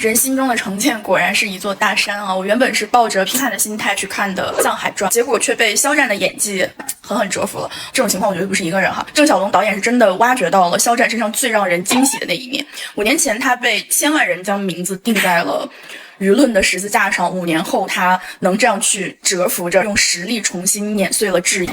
人心中的成见果然是一座大山啊！我原本是抱着批判的心态去看的《藏海传》，结果却被肖战的演技狠狠折服了。这种情况我觉得不是一个人哈，郑晓龙导演是真的挖掘到了肖战身上最让人惊喜的那一面。5年前他被千万人将名字钉在了舆论的十字架上，5年后他能这样去折服着，用实力重新碾碎了质疑。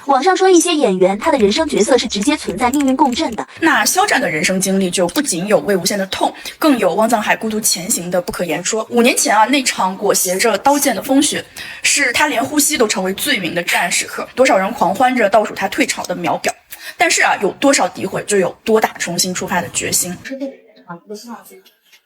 网上说一些演员他的人生角色是直接存在命运共振的，那肖战的人生经历就不仅有魏无羡的痛，更有汪藏海孤独前行的不可言说。5年前啊，那场裹挟着刀剑的风雪，是他连呼吸都成为罪名的至暗时刻，多少人狂欢着倒数他退场的秒表。但是啊，有多少诋毁，就有多大重新出发的决心。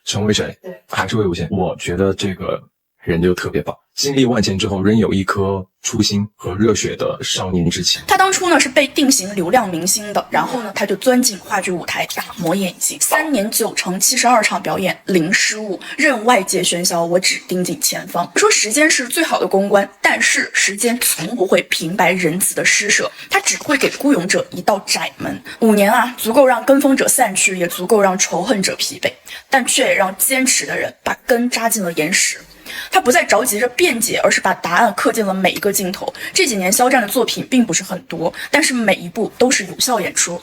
成为谁？还是魏无羡？我觉得这个人就特别棒，经历万千之后，仍有一颗初心和热血的少年之情。他当初呢是被定型流量明星的，然后呢他就钻进话剧舞台打磨演技，3年9成72场表演零失误，任外界喧嚣，我只盯紧前方。说时间是最好的公关，但是时间从不会平白仁慈的施舍，它只会给孤勇者一道窄门。5年啊，足够让跟风者散去，也足够让仇恨者疲惫，但却也让坚持的人把根扎进了岩石。他不再着急着辩解，而是把答案刻进了每一个镜头。这几年肖战的作品并不是很多，但是每一部都是有效演出。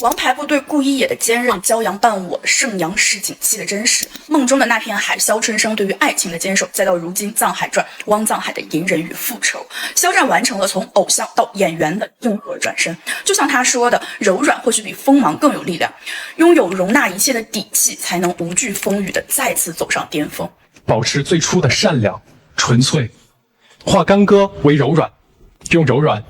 王牌部队顾一野的坚韧，骄阳伴我，盛阳市井气的真实，梦中的那片海，肖春生对于爱情的坚守，再到如今《藏海传》汪藏海的隐忍与复仇，肖战完成了从偶像到演员的硬核转身。就像他说的，柔软或许比锋芒更有力量，拥有容纳一切的底气，才能无惧风雨的再次走上巅峰。保持最初的善良、纯粹，化干戈为柔软，用柔软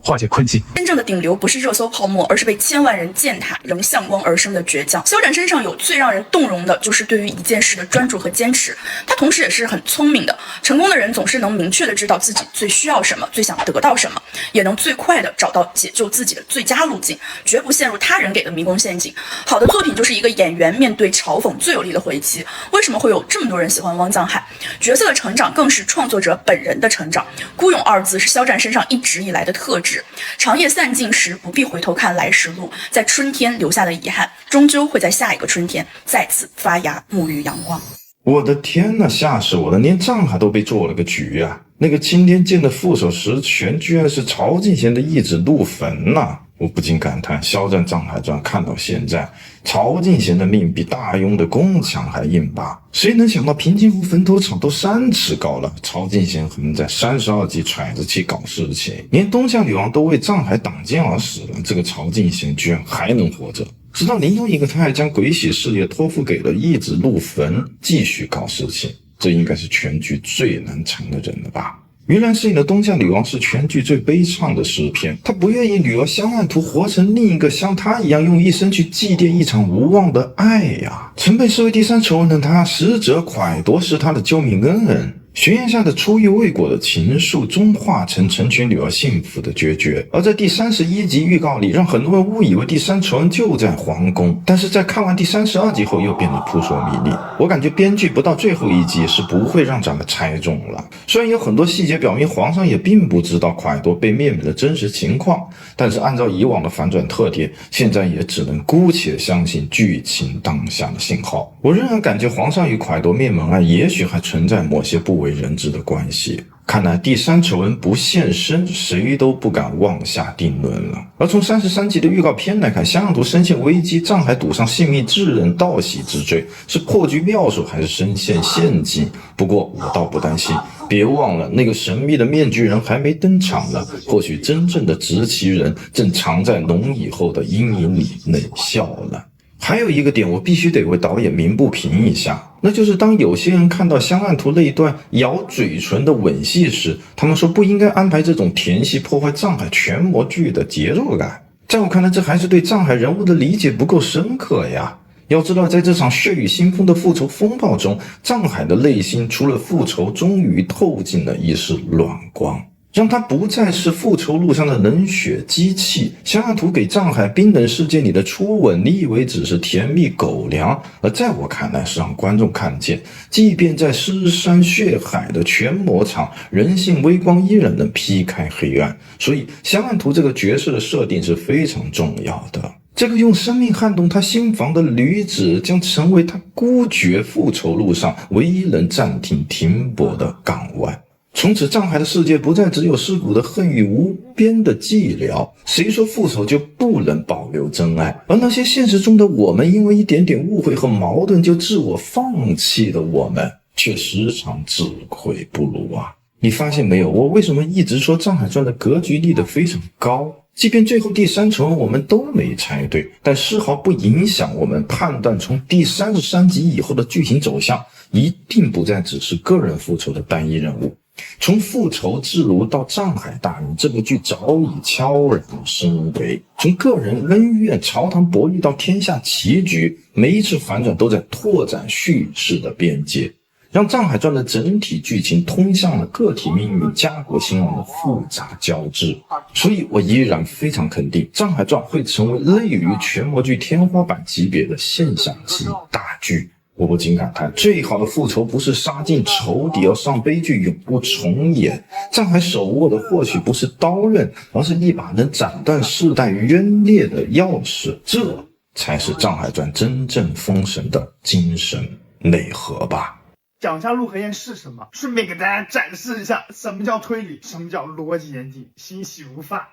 化解困境。真正的顶流不是热搜泡沫，而是被千万人践踏仍向光而生的倔强。肖战身上有最让人动容的，就是对于一件事的专注和坚持。他同时也是很聪明的，成功的人总是能明确的知道自己最需要什么，最想得到什么，也能最快的找到解救自己的最佳路径，绝不陷入他人给的迷宫陷阱。好的作品就是一个演员面对嘲讽最有力的回击。为什么会有这么多人喜欢汪藏海？角色的成长更是创作者本人的成长。孤勇2字是肖战身上一直以来的特质。长夜散尽时，不必回头看来时路，在春天留下的遗憾，终究会在下一个春天再次发芽，沐浴阳光。我的天呐，吓死我了！连藏海都被做了个局啊！那个青天剑的副手实权居然是曹静贤的义子陆坟呐！我不禁感叹，肖战《藏海传》看到现在，曹静贤的命比大庸的宫墙还硬拔。谁能想到平津湖坟头草都3尺高了，曹静贤还在32集揣着气搞事情，连东夏女王都为藏海挡箭而死了，这个曹静贤居然还能活着。直到临终一刻，他还将鬼洗事业托付给了义子陆坟，继续搞事情。这应该是全剧最难缠的人了吧。云岚饰演的东夏女王是全剧最悲怆的诗篇，她不愿意女儿香岸图活成另一个像她一样用一生去祭奠一场无望的爱呀。曾被视为第3仇人的她，实则蒯夺是她的救命恩人。悬崖下的出狱未果的情愫，终化成成全女儿幸福的决绝。而在第31集预告里，让很多人误以为第3仇人就在皇宫，但是在看完第32集后又变得扑朔迷离。我感觉编剧不到最后一集是不会让咱们猜中了。虽然有很多细节表明皇上也并不知道蒯夺被灭门的真实情况，但是按照以往的反转特点，现在也只能姑且相信剧情当下的信号。我仍然感觉皇上与蒯夺灭门案也许还存在某些不为人知的关系。看来第3仇人不现身，谁都不敢妄下定论了。而从33集的预告片来看，香岸图身陷危机，藏海赌上性命致人道喜之罪，是破局妙手还是身陷陷阱？不过我倒不担心，别忘了那个神秘的面具人还没登场呢，或许真正的执旗人正藏在龙以后的阴影里冷笑了。还有一个点我必须得为导演鸣不平一下，那就是当有些人看到香岸图那一段咬嘴唇的吻戏时，他们说不应该安排这种甜戏，破坏藏海全魔剧的节奏感。在我看来，这还是对藏海人物的理解不够深刻呀。要知道，在这场血雨腥风的复仇风暴中，藏海的内心除了复仇，终于透进了一丝暖光，让他不再是复仇路上的冷血机器。香岸图给藏海冰冷世界里的初吻，你以为只是甜蜜狗粮，而在我看来是让观众看见，即便在尸山血海的全魔场，人性微光依然能劈开黑暗。所以香岸图这个角色的设定是非常重要的。这个用生命撼动他心房的女子，将成为他孤绝复仇路上唯一能暂停停泊的港湾。从此藏海的世界不再只有尸骨的恨与无边的寂寥。谁说复仇就不能保留真爱？而那些现实中的我们，因为一点点误会和矛盾就自我放弃的我们，却时常自愧不如啊！你发现没有，我为什么一直说《藏海传》的格局立得非常高？即便最后第3层我们都没猜对，但丝毫不影响我们判断，从第33集以后的剧情走向一定不再只是个人复仇的单一任务。从复仇之路到藏海大运，这部剧早已悄然升维。从个人恩怨、朝堂博弈到天下棋局，每一次反转都在拓展叙事的边界，让《藏海传》的整体剧情通向了个体命运、家国兴亡的复杂交织。所以我依然非常肯定，《藏海传》会成为类于权谋剧天花板级别的现象级大剧。我不禁感叹，最好的复仇不是杀尽仇敌，而让悲剧永不重演。藏海手握的或许不是刀刃，而是一把能斩断世代冤孽的钥匙，这才是《藏海传》真正封神的精神内核吧。讲一下陆和燕是什么，顺便给大家展示一下什么叫推理，什么叫逻辑严谨，心细如发，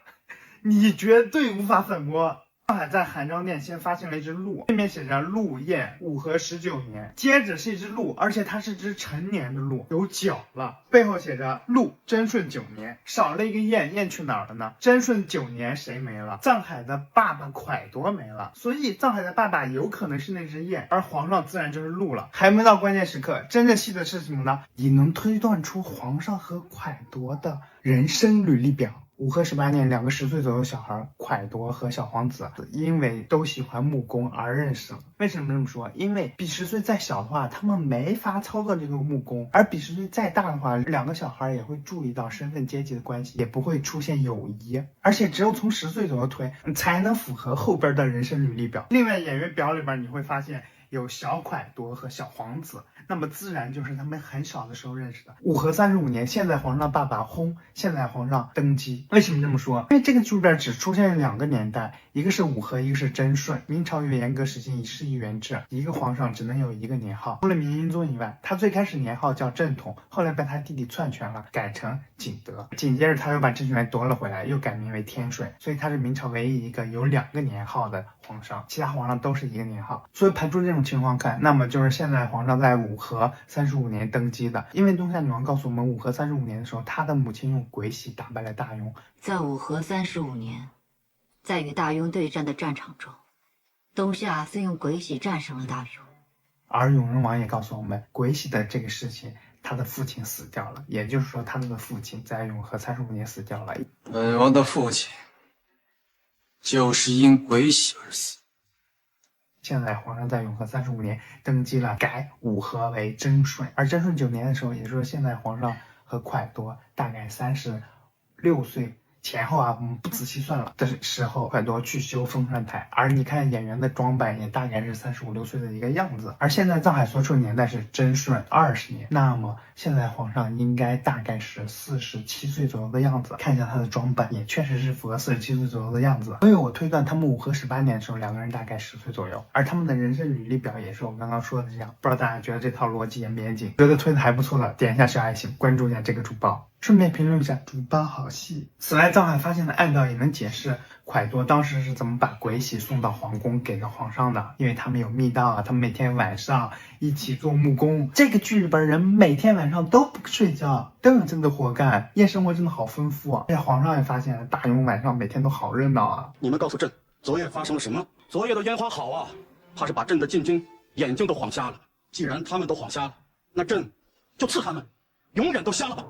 你绝对无法粉摸。上海在韩章殿先发现了一只鹿，背面写着陆燕武和19年，接着是一只鹿，而且它是只成年的鹿，有角了，背后写着陆贞顺9年，少了一个燕，燕去哪儿了呢？贞顺9年谁没了？藏海的爸爸蒯多没了，所以藏海的爸爸有可能是那只燕，而皇上自然就是鹿了。还没到关键时刻，真正细的是什么呢？你能推断出皇上和蒯多的人生履历表。武和18年，2个10岁左右小孩蒯多和小皇子因为都喜欢木工而认识了。为什么这么说？因为比10岁再小的话，他们没法操作这个木工，而比10岁再大的话，2个小孩也会注意到身份阶级的关系，也不会出现友谊。而且只有从10岁左右推，才能符合后边的人生履历表。另外演员表里边你会发现有小蒯多和小皇子，那么自然就是他们很小的时候认识的。武和35年，现在皇上爸爸薨，现在皇上登基。为什么这么说？因为这个剧里边只出现2个年代，一个是武和，一个是贞顺。明朝有严格实行一世一元制，一个皇上只能有1个年号。除了明英宗以外，他最开始年号叫正统，后来被他弟弟篡权了，改成景德。紧接着他又把政权夺了回来，又改名为天顺，所以他是明朝唯一一个有2个年号的皇上，其他皇上都是1个年号。所以排除这种情况看，那么就是现在皇上在武和35年登基的。因为东夏女王告诉我们，武和35年的时候，他的母亲用鬼玺打败了大庸。在武和35年，在与大庸对战的战场中，东夏虽用鬼玺战胜了大庸，而永仁王也告诉我们，鬼玺的这个事情，他的父亲死掉了，也就是说他的父亲在永和35年死掉了。本王的父亲就是因鬼玺而死。现在皇上在永和35年登基了，改武和为贞顺，而贞顺9年的时候，也就是说现在皇上和蒯多大概36岁前后啊，我们不仔细算了的时候，蒯多去修封禅台，而你看演员的装扮也大概是35、6岁的一个样子。而现在藏海所处的年代是贞顺20年，那么现在皇上应该大概是47岁左右的样子。看一下他的装扮，也确实是符合47岁左右的样子。所以我推断他们武和18年的时候，2个人大概10岁左右，而他们的人生履历表也是我刚刚说的这样。不知道大家觉得这套逻辑严不严谨？觉得推的还不错的，点一下小爱心，关注一下这个主播。顺便评论一下主播好戏。此外，藏海发现的暗道也能解释蒯多当时是怎么把鬼玺送到皇宫给了皇上的，因为他们有密道啊，他们每天晚上一起做木工。这个剧里边人每天晚上都不睡觉，都有这个活干，夜生活真的好丰富啊。而且皇上也发现了，大庸晚上每天都好热闹啊。你们告诉朕，昨夜发生了什么？昨夜的烟花好啊，怕是把朕的禁军眼睛都晃瞎了。既然他们都晃瞎了，那朕就赐他们永远都瞎了吧。